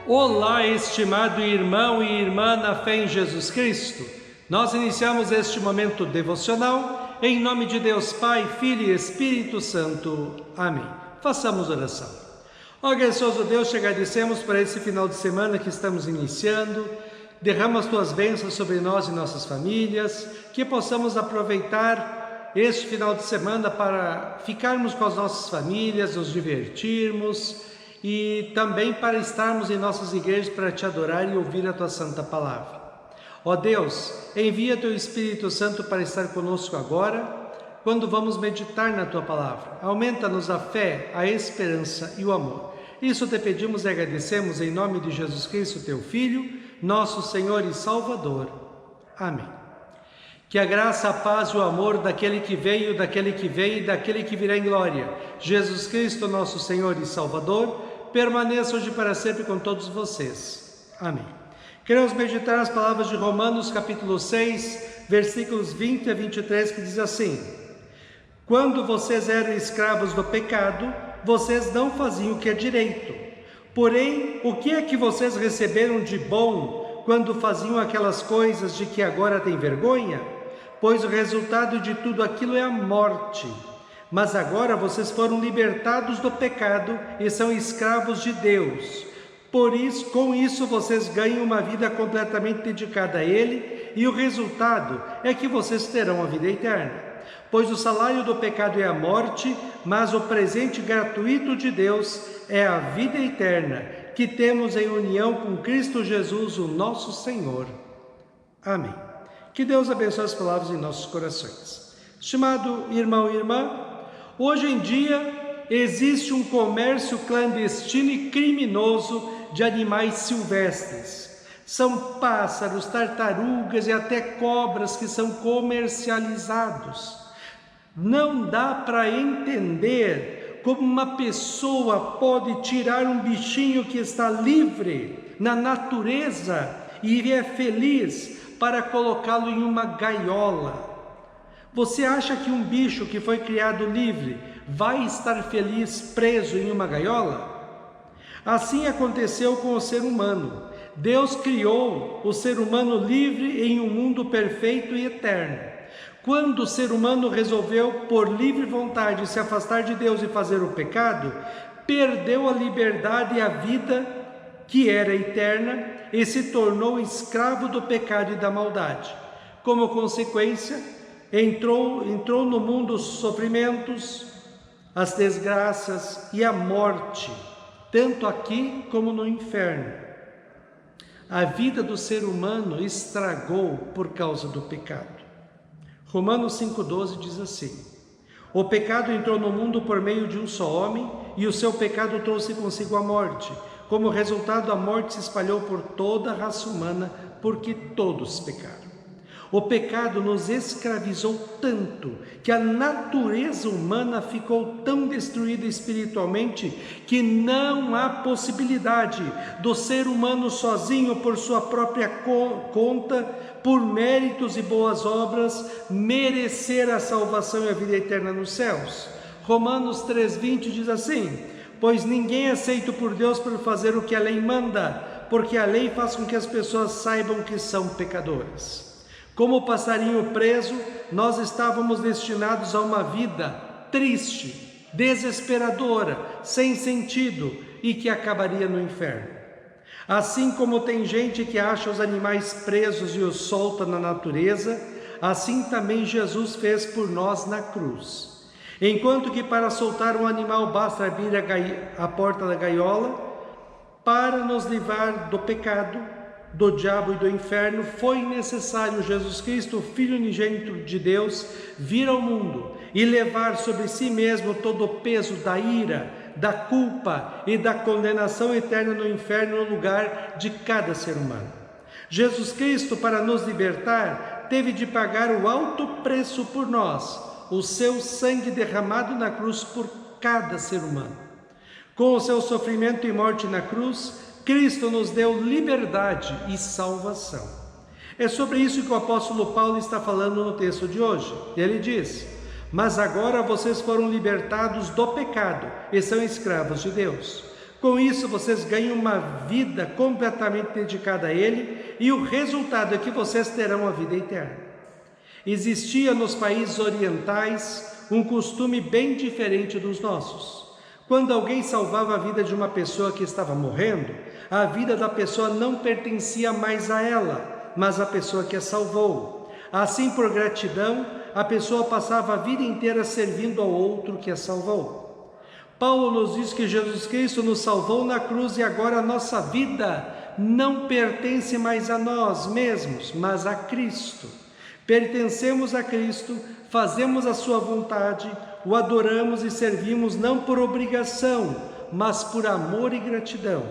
Olá, estimado irmão e irmã na fé em Jesus Cristo. Nós iniciamos este momento devocional em nome de Deus Pai, Filho e Espírito Santo. Amém. Façamos oração. Ó gracioso Deus, te agradecemos por esse final de semana que estamos iniciando. Derrama as tuas bênçãos sobre nós e nossas famílias, que possamos aproveitar este final de semana para ficarmos com as nossas famílias, nos divertirmos e também para estarmos em nossas igrejas para te adorar e ouvir a tua santa palavra. Ó Deus, envia teu Espírito Santo para estar conosco agora, quando vamos meditar na tua palavra. Aumenta-nos a fé, a esperança e o amor. Isso te pedimos e agradecemos em nome de Jesus Cristo, teu Filho, nosso Senhor e Salvador. Amém. Que a graça, a paz e o amor daquele que veio, daquele que vem e daquele que virá em glória, Jesus Cristo, nosso Senhor e Salvador, permaneça hoje para sempre com todos vocês. Amém. Queremos meditar as palavras de Romanos capítulo 6, versículos 20 a 23, que diz assim: Quando vocês eram escravos do pecado, vocês não faziam o que é direito. Porém, o que é que vocês receberam de bom quando faziam aquelas coisas de que agora têm vergonha? Pois o resultado de tudo aquilo é a morte. Mas agora vocês foram libertados do pecado e são escravos de Deus. Por isso, com isso vocês ganham uma vida completamente dedicada a Ele, e o resultado é que vocês terão a vida eterna. Pois o salário do pecado é a morte, mas o presente gratuito de Deus é a vida eterna, que temos em união com Cristo Jesus, o nosso Senhor. Amém. Que Deus abençoe as palavras em nossos corações. Estimado irmão e irmã, hoje em dia existe um comércio clandestino e criminoso de animais silvestres. São pássaros, tartarugas e até cobras que são comercializados. Não dá para entender como uma pessoa pode tirar um bichinho que está livre na natureza e é feliz para colocá-lo em uma gaiola. Você acha que um bicho que foi criado livre vai estar feliz preso em uma gaiola? Assim aconteceu com o ser humano. Deus criou o ser humano livre em um mundo perfeito e eterno. Quando o ser humano resolveu, por livre vontade, se afastar de Deus e fazer o pecado, perdeu a liberdade e a vida que era eterna e se tornou escravo do pecado e da maldade. Como consequência, entrou no mundo os sofrimentos, as desgraças e a morte, tanto aqui como no inferno. A vida do ser humano estragou por causa do pecado. Romanos 5,12 diz assim: O pecado entrou no mundo por meio de um só homem, e o seu pecado trouxe consigo a morte. Como resultado, a morte se espalhou por toda a raça humana, porque todos pecaram. O pecado nos escravizou tanto que a natureza humana ficou tão destruída espiritualmente que não há possibilidade do ser humano sozinho, por sua própria conta, por méritos e boas obras, merecer a salvação e a vida eterna nos céus. Romanos 3,20 diz assim: Pois ninguém é aceito por Deus por fazer o que a lei manda, porque a lei faz com que as pessoas saibam que são pecadoras. Como passarinho preso, nós estávamos destinados a uma vida triste, desesperadora, sem sentido e que acabaria no inferno. Assim como tem gente que acha os animais presos e os solta na natureza, assim também Jesus fez por nós na cruz. Enquanto que para soltar um animal basta abrir a porta da gaiola, para nos livrar do pecado, do diabo e do inferno, foi necessário Jesus Cristo, o Filho unigênito de Deus, vir ao mundo e levar sobre si mesmo todo o peso da ira, da culpa e da condenação eterna no inferno no lugar de cada ser humano. Jesus Cristo, para nos libertar, teve de pagar o alto preço por nós, o seu sangue derramado na cruz por cada ser humano. Com o seu sofrimento e morte na cruz, Cristo nos deu liberdade e salvação. É sobre isso que o apóstolo Paulo está falando no texto de hoje. Ele diz: Mas agora vocês foram libertados do pecado e são escravos de Deus. Com isso, vocês ganham uma vida completamente dedicada a Ele, e o resultado é que vocês terão a vida eterna. Existia nos países orientais um costume bem diferente dos nossos. Quando alguém salvava a vida de uma pessoa que estava morrendo, a vida da pessoa não pertencia mais a ela, mas à pessoa que a salvou. Assim, por gratidão, a pessoa passava a vida inteira servindo ao outro que a salvou. Paulo nos diz que Jesus Cristo nos salvou na cruz e agora a nossa vida não pertence mais a nós mesmos, mas a Cristo. Pertencemos a Cristo, fazemos a sua vontade, o adoramos e servimos não por obrigação, mas por amor e gratidão.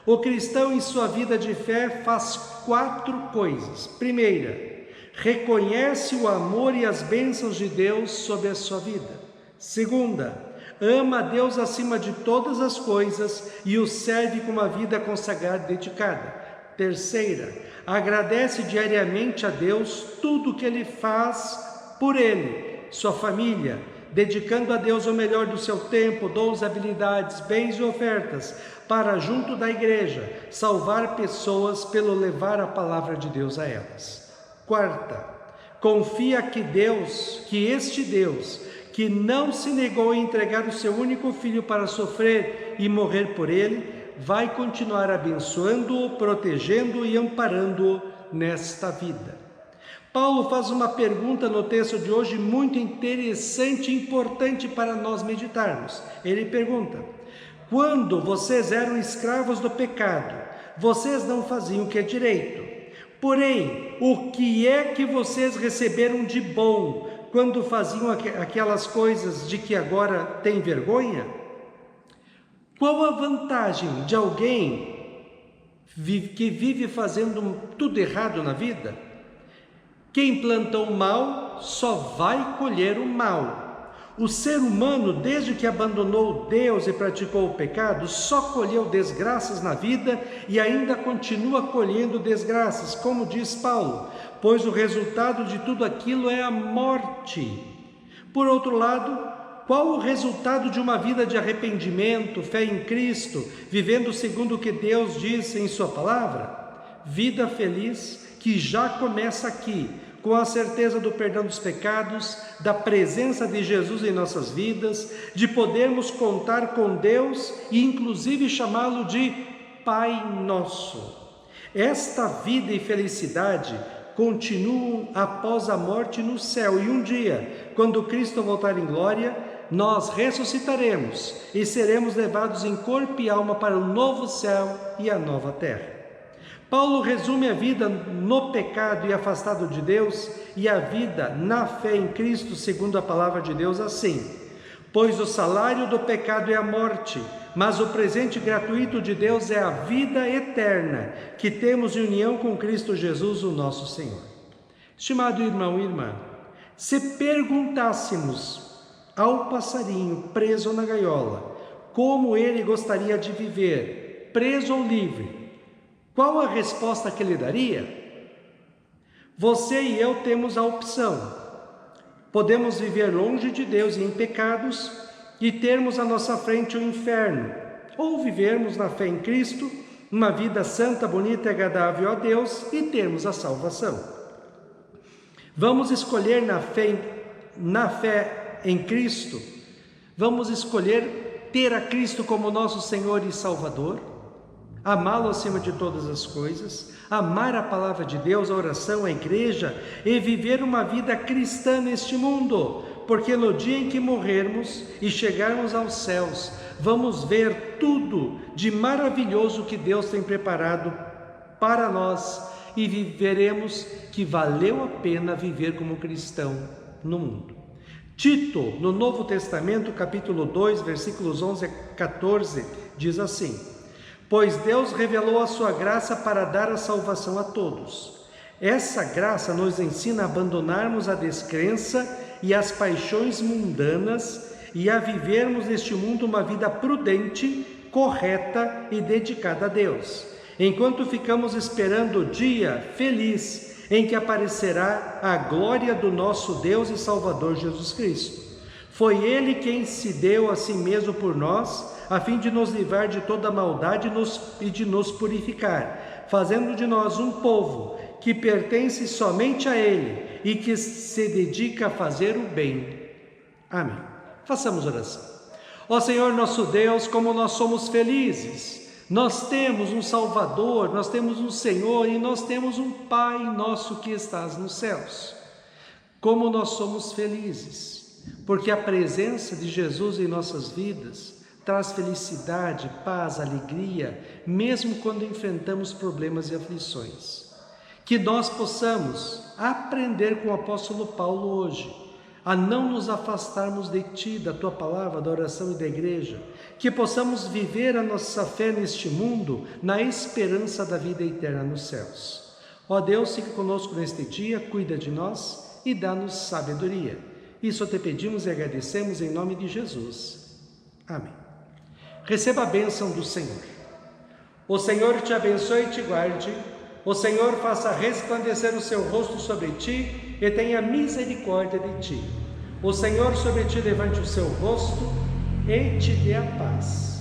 O cristão em sua vida de fé faz 4 coisas. Primeira, reconhece o amor e as bênçãos de Deus sobre a sua vida. Segunda, ama a Deus acima de todas as coisas e o serve com uma vida consagrada e dedicada. Terceira, agradece diariamente a Deus tudo o que Ele faz por ele, sua família, dedicando a Deus o melhor do seu tempo, dons, habilidades, bens e ofertas, para junto da igreja, salvar pessoas pelo levar a palavra de Deus a elas. Quarta, confia que este Deus, que não se negou a entregar o seu único filho para sofrer e morrer por ele, vai continuar abençoando-o, protegendo-o e amparando-o nesta vida. Paulo faz uma pergunta no texto de hoje muito interessante e importante para nós meditarmos. Ele pergunta: quando vocês eram escravos do pecado, vocês não faziam o que é direito. Porém, o que é que vocês receberam de bom quando faziam aquelas coisas de que agora têm vergonha? Qual a vantagem de alguém que vive fazendo tudo errado na vida? Quem plantou o mal só vai colher o mal. O ser humano, desde que abandonou Deus e praticou o pecado, só colheu desgraças na vida e ainda continua colhendo desgraças, como diz Paulo, pois o resultado de tudo aquilo é a morte. Por outro lado, qual o resultado de uma vida de arrependimento, fé em Cristo, vivendo segundo o que Deus diz em sua palavra? Vida feliz que já começa aqui, com a certeza do perdão dos pecados, da presença de Jesus em nossas vidas, de podermos contar com Deus e inclusive chamá-lo de Pai Nosso. Esta vida e felicidade continuam após a morte no céu, e um dia, quando Cristo voltar em glória, nós ressuscitaremos e seremos levados em corpo e alma para o novo céu e a nova terra. Paulo resume a vida no pecado e afastado de Deus e a vida na fé em Cristo, segundo a palavra de Deus, assim: pois o salário do pecado é a morte, mas o presente gratuito de Deus é a vida eterna, que temos em união com Cristo Jesus, o nosso Senhor. Estimado irmão e irmã, se perguntássemos ao passarinho preso na gaiola como ele gostaria de viver, preso ou livre, qual a resposta que ele daria? Você e eu temos a opção. Podemos viver longe de Deus e em pecados e termos à nossa frente o inferno, ou vivermos na fé em Cristo, uma vida santa, bonita e agradável a Deus e termos a salvação. Vamos escolher na fé em Cristo, vamos escolher ter a Cristo como nosso Senhor e Salvador, amá-lo acima de todas as coisas, amar a palavra de Deus, a oração, a igreja e viver uma vida cristã neste mundo, porque no dia em que morrermos e chegarmos aos céus, vamos ver tudo de maravilhoso que Deus tem preparado para nós e veremos que valeu a pena viver como cristão no mundo. Tito, no Novo Testamento, capítulo 2, versículos 11 a 14, diz assim: pois Deus revelou a sua graça para dar a salvação a todos. Essa graça nos ensina a abandonarmos a descrença e as paixões mundanas e a vivermos neste mundo uma vida prudente, correta e dedicada a Deus, enquanto ficamos esperando o dia feliz em que aparecerá a glória do nosso Deus e Salvador Jesus Cristo. Foi Ele quem se deu a si mesmo por nós, a fim de nos livrar de toda maldade e de nos purificar, fazendo de nós um povo que pertence somente a Ele e que se dedica a fazer o bem. Amém. Façamos oração. Ó Senhor nosso Deus, como nós somos felizes! Nós temos um Salvador, nós temos um Senhor e nós temos um Pai nosso que estás nos céus. Como nós somos felizes, porque a presença de Jesus em nossas vidas traz felicidade, paz, alegria, mesmo quando enfrentamos problemas e aflições. Que nós possamos aprender com o apóstolo Paulo hoje, a não nos afastarmos de Ti, da Tua palavra, da oração e da igreja, que possamos viver a nossa fé neste mundo, na esperança da vida eterna nos céus. Ó Deus, fique conosco neste dia, cuida de nós e dá-nos sabedoria. Isso te pedimos e agradecemos em nome de Jesus. Amém. Receba a bênção do Senhor. O Senhor te abençoe e te guarde. O Senhor faça resplandecer o seu rosto sobre ti e tenha misericórdia de ti. O Senhor sobre ti levante o seu rosto e te dê a paz.